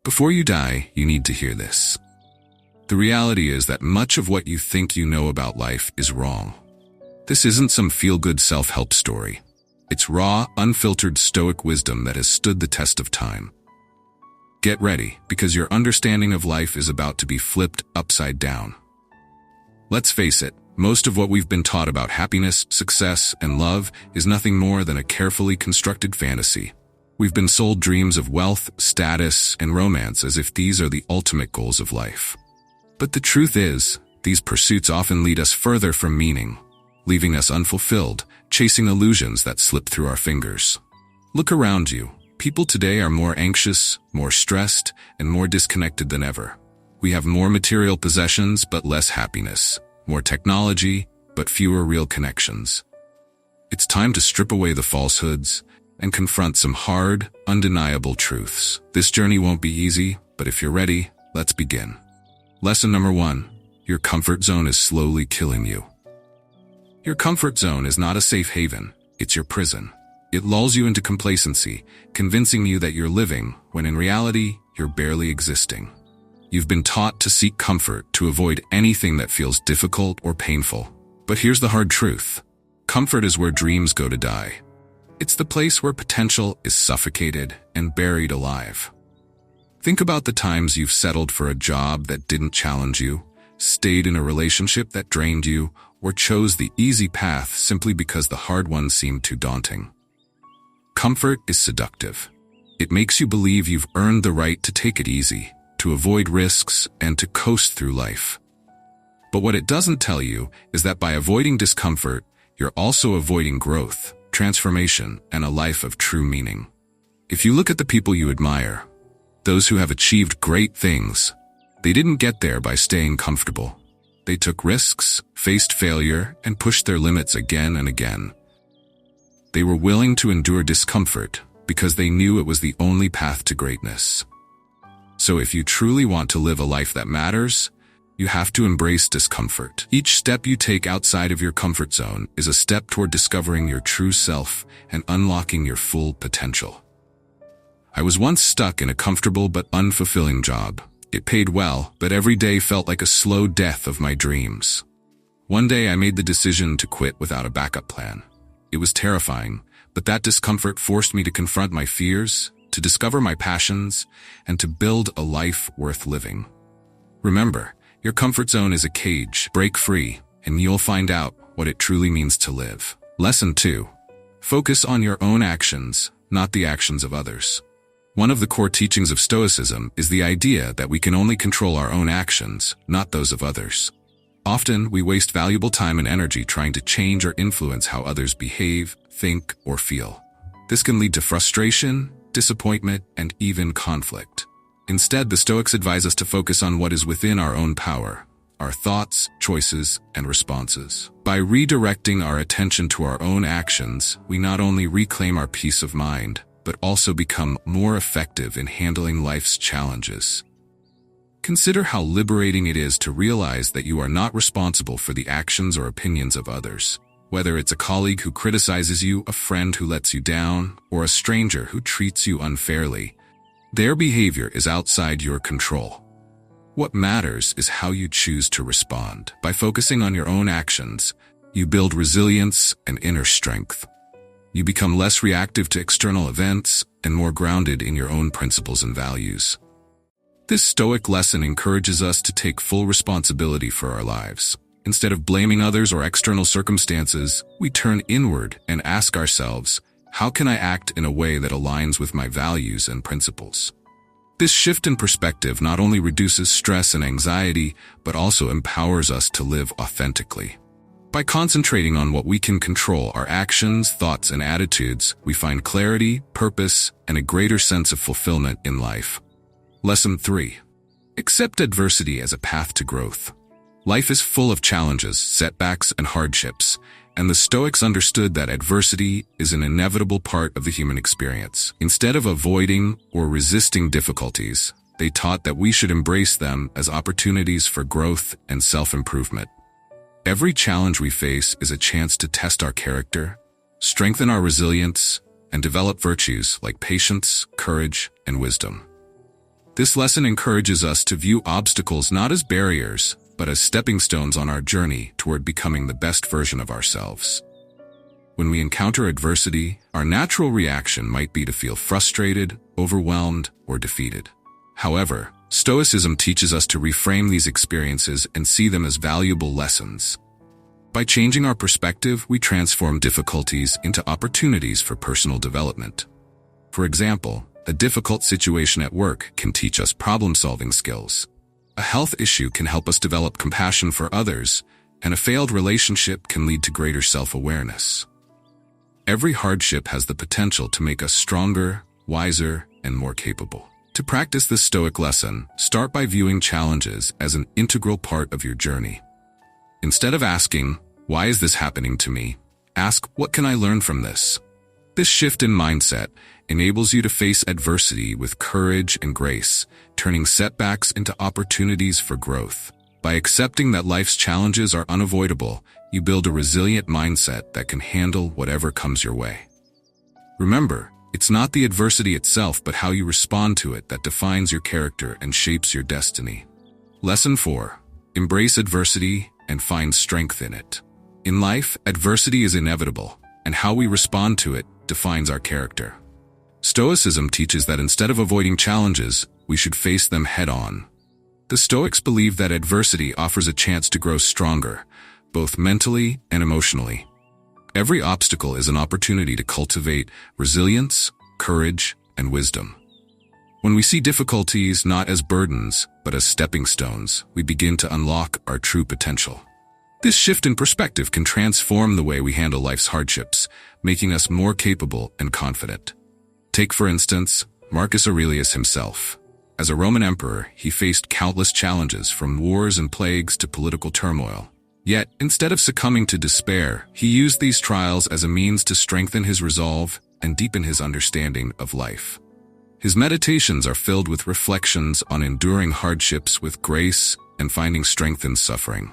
Before you die, you need to hear this. The reality is that much of what you think you know about life is wrong. This isn't some feel-good self-help story. It's raw, unfiltered Stoic wisdom that has stood the test of time. Get ready, because your understanding of life is about to be flipped upside down. Let's face it, most of what we've been taught about happiness, success, and love is nothing more than a carefully constructed fantasy. We've been sold dreams of wealth, status, and romance as if these are the ultimate goals of life. But the truth is, these pursuits often lead us further from meaning, leaving us unfulfilled, chasing illusions that slip through our fingers. Look around you. People today are more anxious, more stressed, and more disconnected than ever. We have more material possessions but less happiness, more technology but fewer real connections. It's time to strip away the falsehoods and confront some hard, undeniable truths. This journey won't be easy, but if you're ready, let's begin. Lesson number 1. Your comfort zone is slowly killing you. Your comfort zone is not a safe haven, it's your prison. It lulls you into complacency, convincing you that you're living, when in reality, you're barely existing. You've been taught to seek comfort, to avoid anything that feels difficult or painful. But here's the hard truth. Comfort is where dreams go to die. It's the place where potential is suffocated and buried alive. Think about the times you've settled for a job that didn't challenge you, stayed in a relationship that drained you, or chose the easy path simply because the hard one seemed too daunting. Comfort is seductive. It makes you believe you've earned the right to take it easy, to avoid risks, and to coast through life. But what it doesn't tell you is that by avoiding discomfort, you're also avoiding growth, transformation, and a life of true meaning. If you look at the people you admire, those who have achieved great things, they didn't get there by staying comfortable. They took risks, faced failure, and pushed their limits again and again. They were willing to endure discomfort because they knew it was the only path to greatness. So if you truly want to live a life that matters, you have to embrace discomfort. Each step you take outside of your comfort zone is a step toward discovering your true self and unlocking your full potential. I was once stuck in a comfortable but unfulfilling job. It paid well, but every day felt like a slow death of my dreams. One day I made the decision to quit without a backup plan. It was terrifying, but that discomfort forced me to confront my fears, to discover my passions, and to build a life worth living. Remember, your comfort zone is a cage. Break free, and you'll find out what it truly means to live. Lesson 2. Focus on your own actions, not the actions of others. One of the core teachings of Stoicism is the idea that we can only control our own actions, not those of others. Often, we waste valuable time and energy trying to change or influence how others behave, think, or feel. This can lead to frustration, disappointment, and even conflict. Instead, the Stoics advise us to focus on what is within our own power, our thoughts, choices, and responses. By redirecting our attention to our own actions, we not only reclaim our peace of mind, but also become more effective in handling life's challenges. Consider how liberating it is to realize that you are not responsible for the actions or opinions of others. Whether it's a colleague who criticizes you, a friend who lets you down, or a stranger who treats you unfairly, their behavior is outside your control. What matters is how you choose to respond. By focusing on your own actions, you build resilience and inner strength. You become less reactive to external events and more grounded in your own principles and values. This Stoic lesson encourages us to take full responsibility for our lives. Instead of blaming others or external circumstances, we turn inward and ask ourselves, how can I act in a way that aligns with my values and principles? This shift in perspective not only reduces stress and anxiety, but also empowers us to live authentically. By concentrating on what we can control, our actions, thoughts, and attitudes, we find clarity, purpose, and a greater sense of fulfillment in life. Lesson 3. Accept adversity as a path to growth. Life is full of challenges, setbacks, and hardships, and the Stoics understood that adversity is an inevitable part of the human experience. Instead of avoiding or resisting difficulties, they taught that we should embrace them as opportunities for growth and self-improvement. Every challenge we face is a chance to test our character, strengthen our resilience, and develop virtues like patience, courage, and wisdom. This lesson encourages us to view obstacles not as barriers, but as stepping stones on our journey toward becoming the best version of ourselves. When we encounter adversity, our natural reaction might be to feel frustrated, overwhelmed, or defeated. However, Stoicism teaches us to reframe these experiences and see them as valuable lessons. By changing our perspective, we transform difficulties into opportunities for personal development. For example, a difficult situation at work can teach us problem-solving skills. A health issue can help us develop compassion for others, and a failed relationship can lead to greater self-awareness. Every hardship has the potential to make us stronger, wiser, and more capable. To practice this Stoic lesson, start by viewing challenges as an integral part of your journey. Instead of asking, "Why is this happening to me?" ask, "What can I learn from this?" This shift in mindset enables you to face adversity with courage and grace, turning setbacks into opportunities for growth. By accepting that life's challenges are unavoidable, you build a resilient mindset that can handle whatever comes your way. Remember, it's not the adversity itself but how you respond to it that defines your character and shapes your destiny. Lesson 4. Embrace adversity and find strength in it. In life, adversity is inevitable, and how we respond to it defines our character. Stoicism teaches that instead of avoiding challenges, we should face them head-on. The Stoics believe that adversity offers a chance to grow stronger, both mentally and emotionally. Every obstacle is an opportunity to cultivate resilience, courage, and wisdom. When we see difficulties not as burdens, but as stepping stones, we begin to unlock our true potential. This shift in perspective can transform the way we handle life's hardships, making us more capable and confident. Take, for instance, Marcus Aurelius himself. As a Roman emperor, he faced countless challenges from wars and plagues to political turmoil. Yet, instead of succumbing to despair, he used these trials as a means to strengthen his resolve and deepen his understanding of life. His meditations are filled with reflections on enduring hardships with grace and finding strength in suffering.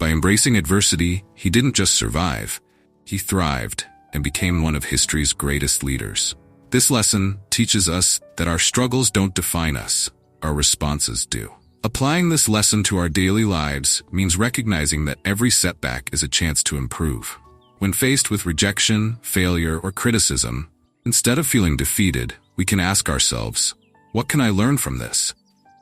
By embracing adversity, he didn't just survive, he thrived and became one of history's greatest leaders. This lesson teaches us that our struggles don't define us, our responses do. Applying this lesson to our daily lives means recognizing that every setback is a chance to improve. When faced with rejection, failure, or criticism, instead of feeling defeated, we can ask ourselves, "What can I learn from this?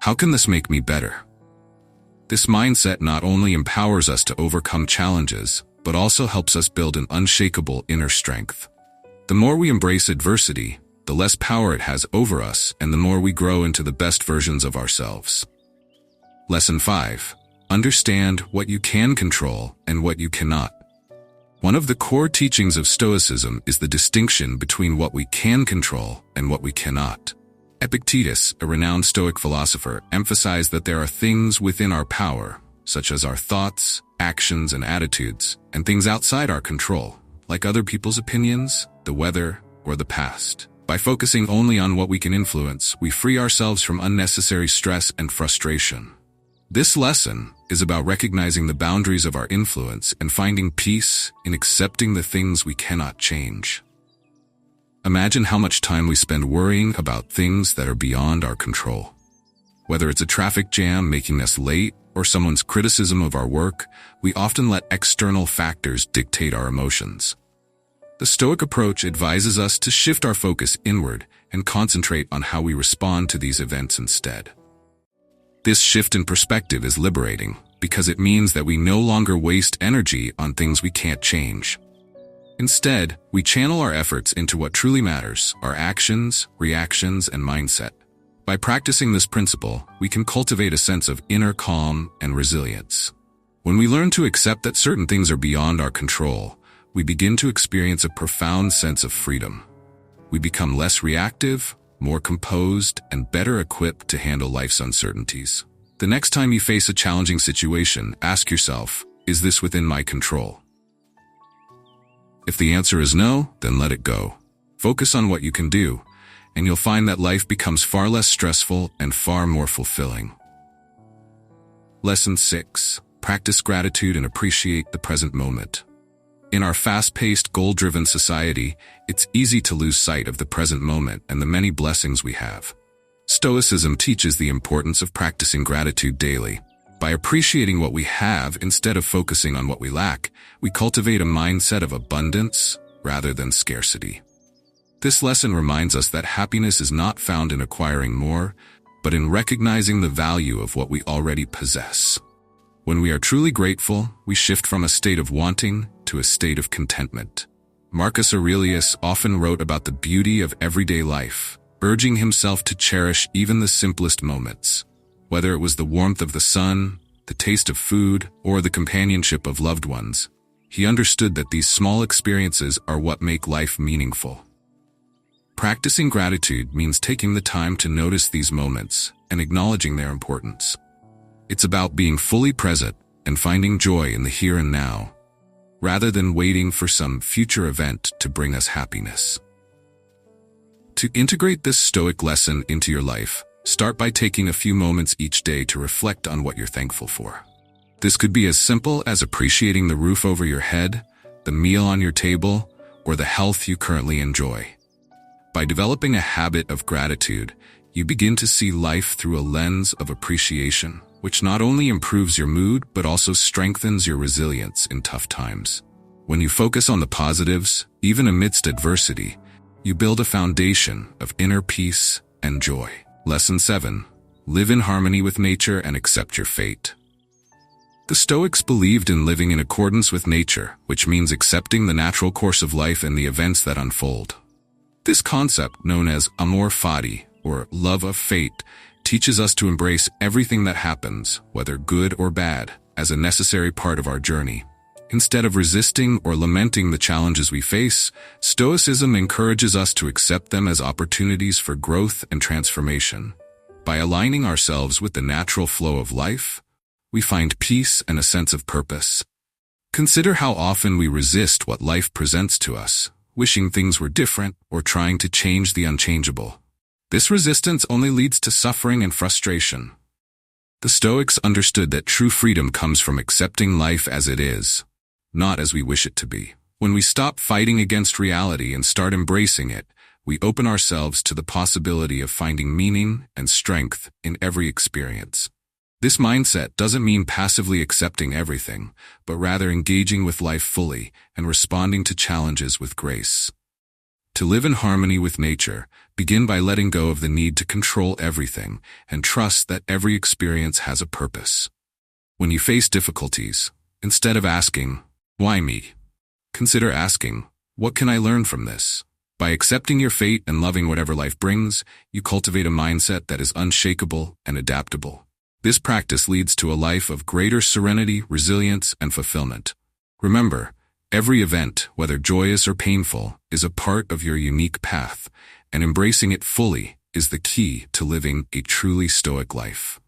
How can this make me better?" This mindset not only empowers us to overcome challenges, but also helps us build an unshakable inner strength. The more we embrace adversity, the less power it has over us, and the more we grow into the best versions of ourselves. Lesson 5. Understand what you can control and what you cannot. One of the core teachings of Stoicism is the distinction between what we can control and what we cannot. Epictetus, a renowned Stoic philosopher, emphasized that there are things within our power, such as our thoughts, actions, and attitudes, and things outside our control, like other people's opinions, the weather, or the past. By focusing only on what we can influence, we free ourselves from unnecessary stress and frustration. This lesson is about recognizing the boundaries of our influence and finding peace in accepting the things we cannot change. Imagine how much time we spend worrying about things that are beyond our control. Whether it's a traffic jam making us late or someone's criticism of our work, we often let external factors dictate our emotions. The Stoic approach advises us to shift our focus inward and concentrate on how we respond to these events instead. This shift in perspective is liberating because it means that we no longer waste energy on things we can't change. Instead, we channel our efforts into what truly matters, our actions, reactions, and mindset. By practicing this principle, we can cultivate a sense of inner calm and resilience. When we learn to accept that certain things are beyond our control, we begin to experience a profound sense of freedom. We become less reactive, more composed, and better equipped to handle life's uncertainties. The next time you face a challenging situation, ask yourself, is this within my control? If the answer is no, then let it go. Focus on what you can do, and you'll find that life becomes far less stressful and far more fulfilling. Lesson 6. Practice gratitude and appreciate the present moment. In our fast-paced, goal-driven society, it's easy to lose sight of the present moment and the many blessings we have. Stoicism teaches the importance of practicing gratitude daily. By appreciating what we have instead of focusing on what we lack, we cultivate a mindset of abundance rather than scarcity. This lesson reminds us that happiness is not found in acquiring more, but in recognizing the value of what we already possess. When we are truly grateful, we shift from a state of wanting to a state of contentment. Marcus Aurelius often wrote about the beauty of everyday life, urging himself to cherish even the simplest moments. Whether it was the warmth of the sun, the taste of food, or the companionship of loved ones, he understood that these small experiences are what make life meaningful. Practicing gratitude means taking the time to notice these moments and acknowledging their importance. It's about being fully present and finding joy in the here and now, rather than waiting for some future event to bring us happiness. To integrate this Stoic lesson into your life, start by taking a few moments each day to reflect on what you're thankful for. This could be as simple as appreciating the roof over your head, the meal on your table, or the health you currently enjoy. By developing a habit of gratitude, you begin to see life through a lens of appreciation, which not only improves your mood but also strengthens your resilience in tough times. When you focus on the positives, even amidst adversity, you build a foundation of inner peace and joy. Lesson 7. Live in harmony with nature and accept your fate. The Stoics believed in living in accordance with nature, which means accepting the natural course of life and the events that unfold. This concept, known as amor fati, or love of fate, teaches us to embrace everything that happens, whether good or bad, as a necessary part of our journey. Instead of resisting or lamenting the challenges we face, Stoicism encourages us to accept them as opportunities for growth and transformation. By aligning ourselves with the natural flow of life, we find peace and a sense of purpose. Consider how often we resist what life presents to us, wishing things were different or trying to change the unchangeable. This resistance only leads to suffering and frustration. The Stoics understood that true freedom comes from accepting life as it is, not as we wish it to be. When we stop fighting against reality and start embracing it, we open ourselves to the possibility of finding meaning and strength in every experience. This mindset doesn't mean passively accepting everything, but rather engaging with life fully and responding to challenges with grace. To live in harmony with nature, begin by letting go of the need to control everything and trust that every experience has a purpose. When you face difficulties, instead of asking, "Why me?" consider asking, "What can I learn from this?" By accepting your fate and loving whatever life brings, you cultivate a mindset that is unshakable and adaptable. This practice leads to a life of greater serenity, resilience, and fulfillment. Remember, every event, whether joyous or painful, is a part of your unique path, and embracing it fully is the key to living a truly Stoic life.